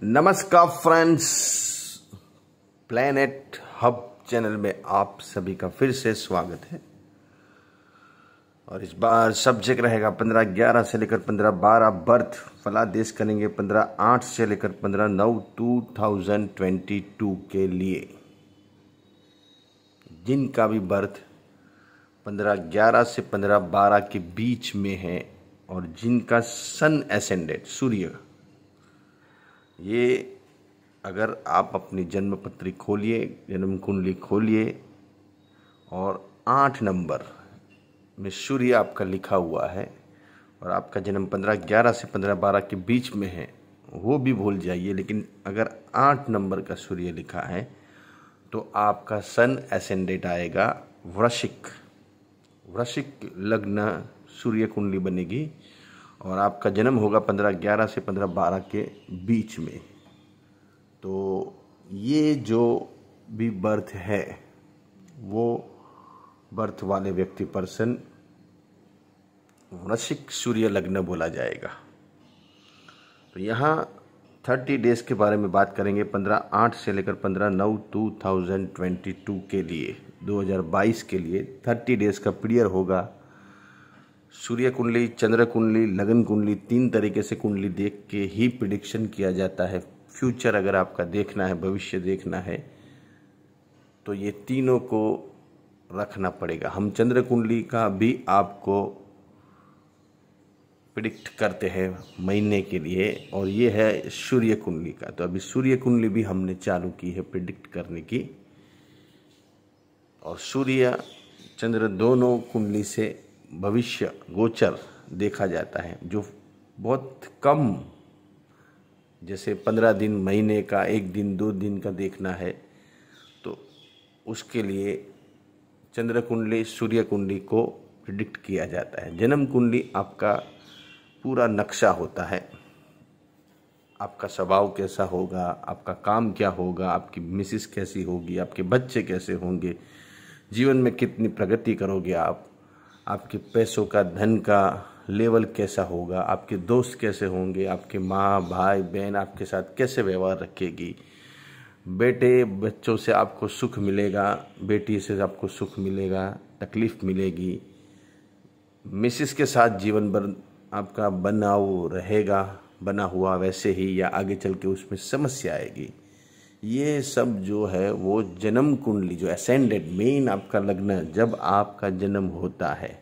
नमस्कार friends, planet hub channel में आप सभी का फिर से स्वागत है। और इस बार सब्जेक्ट रहेगा 15/11 से लेकर 15/12 बर्थ फलादेश करेंगे 15/8 से लेकर 15/9 2022 के लिए। जिनका भी बर्थ 15/11 से 15/12 के बीच में है और जिनका सन एसेंडेंट सूर्य, ये अगर आप अपनी जन्म पत्री खोलिए, जन्म कुंडली खोलिए और 8 नंबर में सूर्य आपका लिखा हुआ है और आपका जन्म 15/11 से 15/12 के बीच में है, वो भी भूल जाइए। लेकिन अगर 8 नंबर का सूर्य लिखा है तो आपका सन एसेंडेंट आएगा वृश्चिक। वृश्चिक लग्न सूर्य कुंडली बनेगी और आपका जन्म होगा 15/11 से 15/12 के बीच में। तो ये जो भी बर्थ है वो बर्थ वाले व्यक्ति पर्सन वृश्चिक सूर्य लग्न बोला जाएगा। तो यहाँ 30 डेज के बारे में बात करेंगे 15/8 से लेकर 15/9 2022 के लिए, 2022 के लिए 30 डेज का पीरियड होगा। सूर्य कुंडली, चंद्र कुंडली, लगन कुंडली, 3 तरीके से कुंडली देख के ही प्रिडिक्शन किया जाता है। फ्यूचर अगर आपका देखना है, भविष्य देखना है, तो ये तीनों को रखना पड़ेगा। हम चंद्र कुंडली का भी आपको प्रिडिक्ट करते हैं महीने के लिए, और ये है सूर्य कुंडली का। तो अभी सूर्य कुंडली भी हमने चालू की है प्रिडिक्ट करने की, और सूर्य चंद्र दोनों कुंडली से भविष्य गोचर देखा जाता है, जो बहुत कम, जैसे 15 दिन, महीने का, 1 दिन, 2 दिन का देखना है तो उसके लिए चंद्र कुंडली, सूर्य कुंडली को प्रिडिक्ट किया जाता है। जन्म कुंडली आपका पूरा नक्शा होता है, आपका स्वभाव कैसा होगा, आपका काम क्या होगा, आपकी मिसेस कैसी होगी, आपके बच्चे कैसे होंगे, जीवन में कितनी प्रगति करोगे आप, आपके पैसों का, धन का लेवल कैसा होगा, आपके दोस्त कैसे होंगे, आपके माँ, भाई, बहन आपके साथ कैसे व्यवहार रखेगी, बेटे बच्चों से आपको सुख मिलेगा, बेटी से आपको सुख मिलेगा, तकलीफ मिलेगी, मिसेस के साथ जीवन भर आपका बनाव रहेगा, बना हुआ वैसे ही, या आगे चल के उसमें समस्या आएगी। ये सब जो है वो जन्म कुंडली, जो एसेंडेंट मेन आपका लग्न जब आपका जन्म होता है,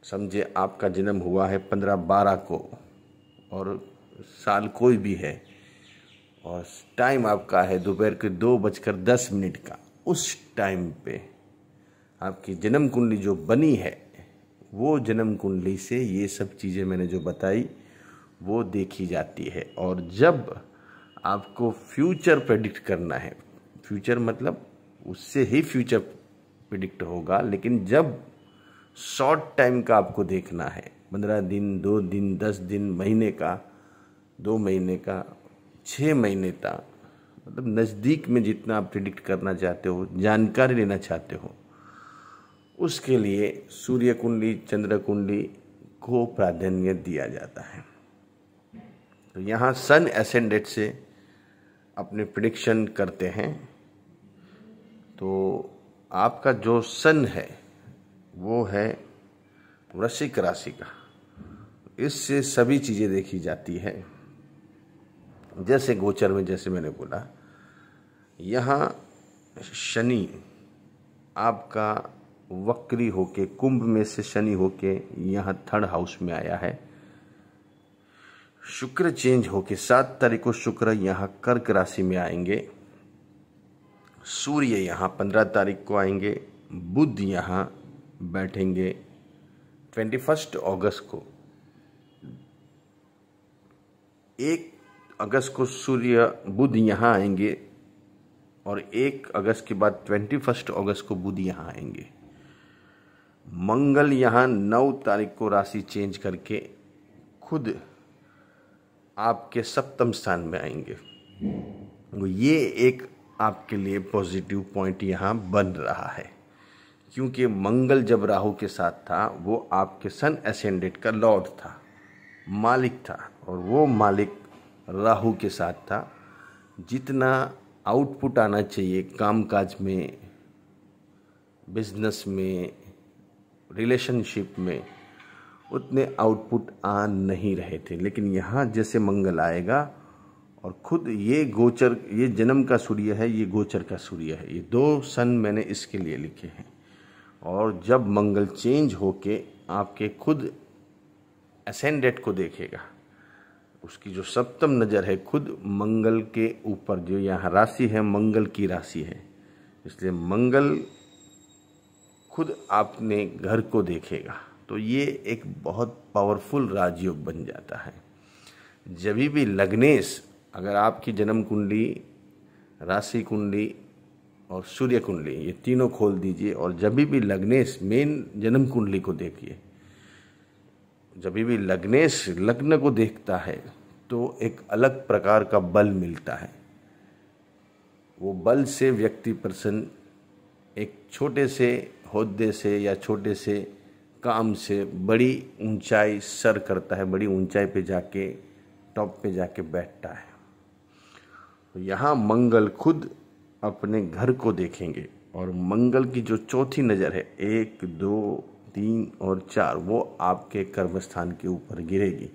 समझे आपका जन्म हुआ है 15/12 को और साल कोई भी है और टाइम आपका है दोपहर के 2:10 का, उस टाइम पे आपकी जन्म कुंडली जो बनी है वो जन्म कुंडली से ये सब चीज़ें मैंने जो बताई वो देखी जाती है। और जब आपको फ्यूचर प्रेडिक्ट करना है, फ्यूचर मतलब उससे ही फ्यूचर प्रेडिक्ट होगा, लेकिन जब शॉर्ट टाइम का आपको देखना है, 15 दिन, 2 दिन, 10 दिन, महीने का, 2 महीने का, 6 महीने का, मतलब नज़दीक में जितना आप प्रेडिक्ट करना चाहते हो, जानकारी लेना चाहते हो, उसके लिए सूर्य कुंडली, चंद्र कुंडली को प्राधान्य दिया जाता है। तो यहाँ सन एसेंडेंट से अपने प्रेडिक्शन करते हैं। तो आपका जो सन है वो है वृश्चिक राशि का, इससे सभी चीज़ें देखी जाती है। जैसे गोचर में, जैसे मैंने बोला, यहाँ शनि आपका वक्री होके, कुंभ में से शनि होके यहाँ 3rd हाउस में आया है। शुक्र चेंज होके 7 तारीख को शुक्र यहाँ कर्क राशि में आएंगे। सूर्य यहाँ 15 तारीख को आएंगे। बुध यहाँ बैठेंगे 21 अगस्त को। 1 अगस्त को सूर्य, बुध यहाँ आएंगे और 1 अगस्त के बाद 21 अगस्त को बुध यहाँ आएंगे। मंगल यहाँ 9 तारीख को राशि चेंज करके खुद आपके 7वें स्थान में आएंगे। ये एक आपके लिए पॉजिटिव पॉइंट यहाँ बन रहा है, क्योंकि मंगल जब राहु के साथ था वो आपके सन एसेंडेंट का लॉर्ड था, मालिक था, और वो मालिक राहु के साथ था। जितना आउटपुट आना चाहिए कामकाज में, बिजनेस में, रिलेशनशिप में, उतने आउटपुट आ नहीं रहे थे। लेकिन यहाँ जैसे मंगल आएगा और खुद ये गोचर, ये जन्म का सूर्य है, ये गोचर का सूर्य है, ये 2 सन मैंने इसके लिए लिखे हैं। और जब मंगल चेंज होके आपके खुद असेंडेंट को देखेगा, उसकी जो सप्तम नज़र है खुद मंगल के ऊपर, जो यहाँ राशि है मंगल की राशि है, इसलिए मंगल खुद आपने घर को देखेगा। तो ये एक बहुत पावरफुल राजयोग बन जाता है। जब भी लग्नेश, अगर आपकी जन्म कुंडली, राशि कुंडली और सूर्य कुंडली, ये तीनों खोल दीजिए और जब भी लग्नेश मेन जन्म कुंडली को देखिए, जब भी लग्नेश लग्न को देखता है तो एक अलग प्रकार का बल मिलता है। वो बल से व्यक्ति पर्सन एक छोटे से होद्दे से या छोटे से काम से बड़ी ऊंचाई सर करता है, बड़ी ऊंचाई पे जाके, टॉप पे जाके बैठता है। तो यहाँ मंगल खुद अपने घर को देखेंगे और मंगल की जो चौथी नज़र है 1, 2, 3 और 4 वो आपके कर्म स्थान के ऊपर गिरेगी।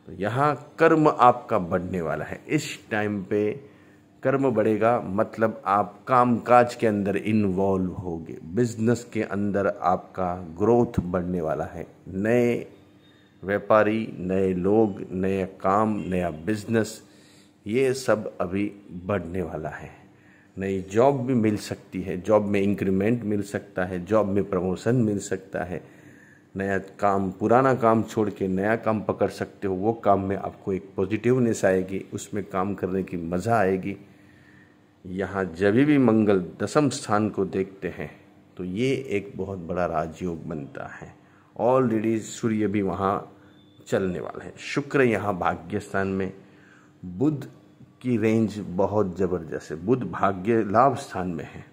तो यहाँ कर्म आपका बढ़ने वाला है। इस टाइम पे कर्म बढ़ेगा, मतलब आप कामकाज के अंदर इन्वॉल्व होगे, बिजनेस के अंदर आपका ग्रोथ बढ़ने वाला है। नए व्यापारी, नए लोग, नया काम, नया बिजनेस, ये सब अभी बढ़ने वाला है। नई जॉब भी मिल सकती है, जॉब में इंक्रीमेंट मिल सकता है, जॉब में प्रमोशन मिल सकता है। नया काम, पुराना काम छोड़ के नया काम पकड़ सकते हो। वो काम में आपको एक पॉजिटिवनेस आएगी, उसमें काम करने की मज़ा आएगी। यहाँ जब भी मंगल दशम स्थान को देखते हैं तो ये एक बहुत बड़ा राजयोग बनता है। ऑलरेडी सूर्य भी वहाँ चलने वाला है, शुक्र यहाँ भाग्य स्थान में, बुध की रेंज बहुत ज़बरदस्त है, बुध भाग्य लाभ स्थान में है।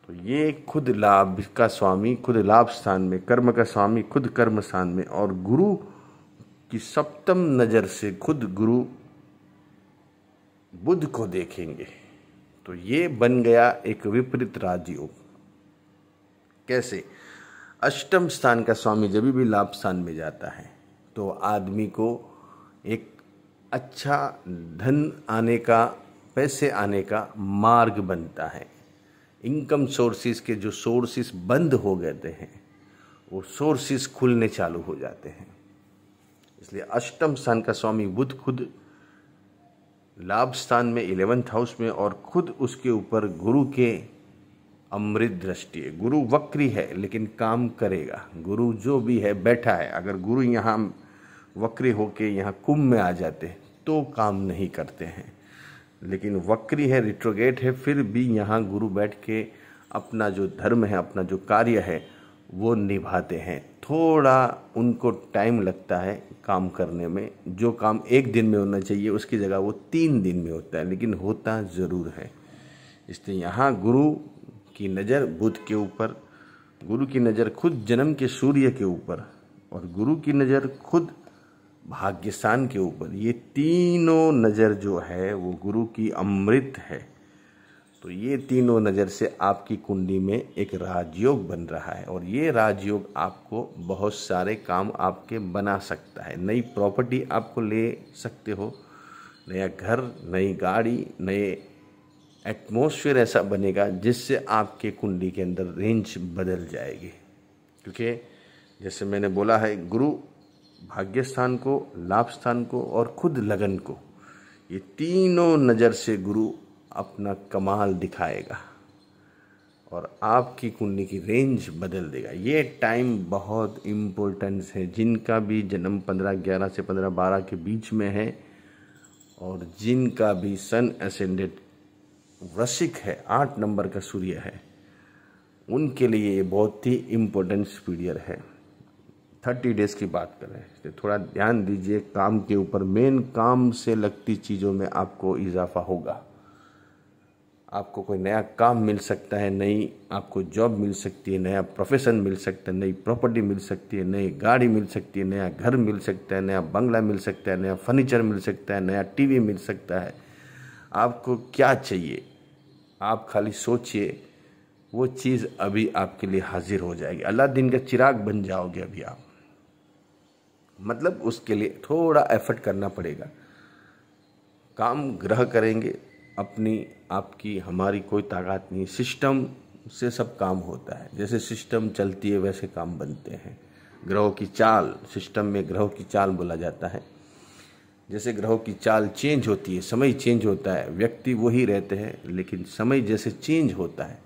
तो ये खुद लाभ का स्वामी खुद लाभ स्थान में, कर्म का स्वामी खुद कर्म स्थान में, और गुरु की सप्तम नज़र से खुद गुरु बुध को देखेंगे। तो ये बन गया एक विपरीत राजयोग। कैसे? अष्टम स्थान का स्वामी जब भी लाभ स्थान में जाता है तो आदमी को एक अच्छा धन आने का, पैसे आने का मार्ग बनता है। इनकम सोर्सेज के जो सोर्सेज बंद हो गए हैं वो सोर्सेज खुलने चालू हो जाते हैं। इसलिए अष्टम स्थान का स्वामी बुध खुद लाभ स्थान में 11th हाउस में, और खुद उसके ऊपर गुरु के अमृत दृष्टि है। गुरु वक्री है लेकिन काम करेगा। गुरु जो भी है बैठा है, अगर गुरु यहाँ वक्री होके यहाँ कुंभ में आ जाते तो काम नहीं करते हैं, लेकिन वक्री है, रिट्रोगेट है, फिर भी यहाँ गुरु बैठ के अपना जो धर्म है, अपना जो कार्य है वो निभाते हैं। थोड़ा उनको टाइम लगता है काम करने में। जो काम 1 दिन में होना चाहिए उसकी जगह वो 3 दिन में होता है, लेकिन होता ज़रूर है। इसलिए यहाँ गुरु की नज़र बुध के ऊपर, गुरु की नज़र खुद जन्म के सूर्य के ऊपर, और गुरु की नज़र खुद भाग्यस्थान के ऊपर। ये तीनों नज़र जो है वो गुरु की अमृत है। तो ये तीनों नज़र से आपकी कुंडली में एक राजयोग बन रहा है, और ये राजयोग आपको बहुत सारे काम आपके बना सकता है। नई प्रॉपर्टी आपको ले सकते हो, नया घर, नई गाड़ी, नए एटमॉस्फेयर ऐसा बनेगा जिससे आपके कुंडली के अंदर रेंज बदल जाएगी। क्योंकि जैसे मैंने बोला है, गुरु भाग्य स्थान को, लाभ स्थान को और खुद लगन को, ये तीनों नज़र से गुरु अपना कमाल दिखाएगा और आपकी कुंडली की रेंज बदल देगा। ये टाइम बहुत इम्पोर्टेंस है। जिनका भी जन्म 15/11 से 15/12 के बीच में है, और जिनका भी सन एसेंडेंट वृश्चिक है, 8 नंबर का सूर्य है, उनके लिए ये बहुत ही इम्पोर्टेंट पीरियड है। 30 डेज की बात करें तो थोड़ा ध्यान दीजिए काम के ऊपर। मेन काम से लगती चीज़ों में आपको इजाफा होगा। आपको कोई नया काम मिल सकता है, नई आपको जॉब मिल सकती है, नया प्रोफेशन मिल सकता है, नई प्रॉपर्टी मिल सकती है, नई गाड़ी मिल सकती है, नया घर मिल सकता है, नया बंगला मिल सकता है, नया फर्नीचर मिल सकता है, नया टीवी मिल सकता है। आपको क्या चाहिए, आप खाली सोचिए, वो चीज़ अभी आपके लिए हाजिर हो जाएगी। अलादीन का चिराग बन जाओगे अभी आप। मतलब उसके लिए थोड़ा एफर्ट करना पड़ेगा। काम ग्रह करेंगे, अपनी आपकी हमारी कोई ताकत नहीं। सिस्टम से सब काम होता है, जैसे सिस्टम चलती है वैसे काम बनते हैं। ग्रहों की चाल, सिस्टम में ग्रहों की चाल बोला जाता है। जैसे ग्रहों की चाल चेंज होती है, समय चेंज होता है, व्यक्ति वही रहते हैं, लेकिन समय जैसे चेंज होता है,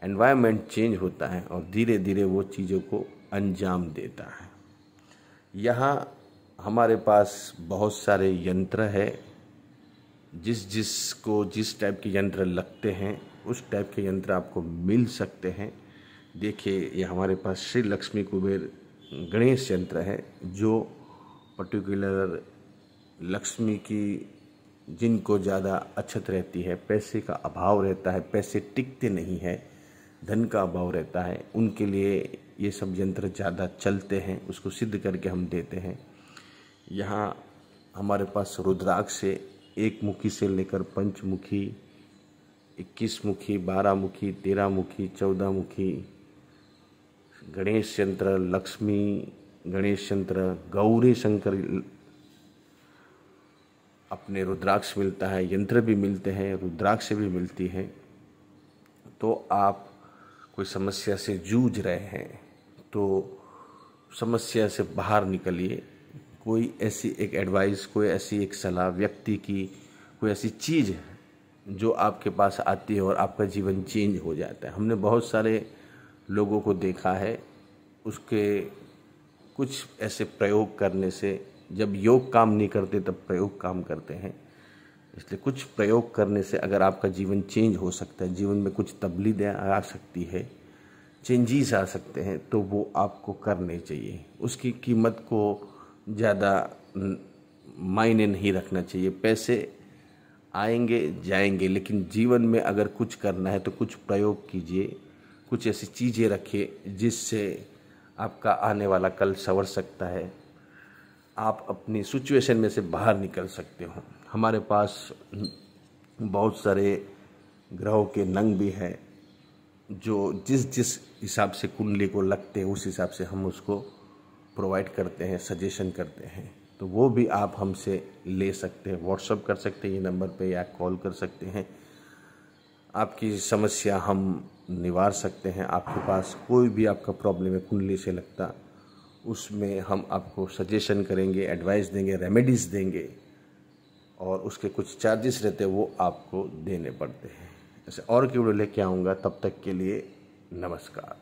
एनवायरनमेंट चेंज होता है और धीरे धीरे वो चीज़ों को अंजाम देता है। यहाँ हमारे पास बहुत सारे यंत्र है, जिसको जिस टाइप के यंत्र लगते हैं उस टाइप के यंत्र आपको मिल सकते हैं। देखिए, ये हमारे पास श्री लक्ष्मी कुबेर गणेश यंत्र है, जो पर्टिकुलर लक्ष्मी की, जिनको ज़्यादा अछत रहती है, पैसे का अभाव रहता है, पैसे टिकते नहीं है, धन का अभाव रहता है, उनके लिए ये सब यंत्र ज़्यादा चलते हैं। उसको सिद्ध करके हम देते हैं। यहाँ हमारे पास रुद्राक्ष से 1 मुखी से लेकर 5 मुखी, 21 मुखी, 12 मुखी, 13 मुखी, 14 मुखी गणेश यंत्र, लक्ष्मी गणेश यंत्र, गौरी शंकर अपने रुद्राक्ष मिलता है, यंत्र भी मिलते हैं, रुद्राक्ष भी मिलती है। तो आप कोई समस्या से जूझ रहे हैं तो समस्या से बाहर निकलिए। कोई ऐसी एक एडवाइस, कोई ऐसी एक सलाह व्यक्ति की, कोई ऐसी चीज़ है जो आपके पास आती है और आपका जीवन चेंज हो जाता है। हमने बहुत सारे लोगों को देखा है, उसके कुछ ऐसे प्रयोग करने से, जब योग काम नहीं करते तब प्रयोग काम करते हैं। इसलिए कुछ प्रयोग करने से अगर आपका जीवन चेंज हो सकता है, जीवन में कुछ तब्दीली आ सकती है, चेंजेस आ सकते हैं, तो वो आपको करने चाहिए। उसकी कीमत को ज़्यादा मायने नहीं रखना चाहिए। पैसे आएंगे जाएंगे, लेकिन जीवन में अगर कुछ करना है तो कुछ प्रयोग कीजिए, कुछ ऐसी चीज़ें रखिए जिससे आपका आने वाला कल संवर सकता है, आप अपनी सिचुएशन में से बाहर निकल सकते हो। हमारे पास बहुत सारे ग्रहों के नंग भी हैं, जो जिस हिसाब से कुंडली को लगते हैं उस हिसाब से हम उसको प्रोवाइड करते हैं, सजेशन करते हैं। तो वो भी आप हमसे ले सकते हैं, व्हाट्सअप कर सकते हैं ये नंबर पे, या कॉल कर सकते हैं। आपकी समस्या हम निवार सकते हैं। आपके पास कोई भी आपका प्रॉब्लम है कुंडली से लगता, उसमें हम आपको सजेशन करेंगे, एडवाइस देंगे, रेमेडीज़ देंगे, और उसके कुछ चार्जेस रहते हैं वो आपको देने पड़ते हैं। ऐसे और की वीडियो लेके आऊँगा, तब तक के लिए नमस्कार।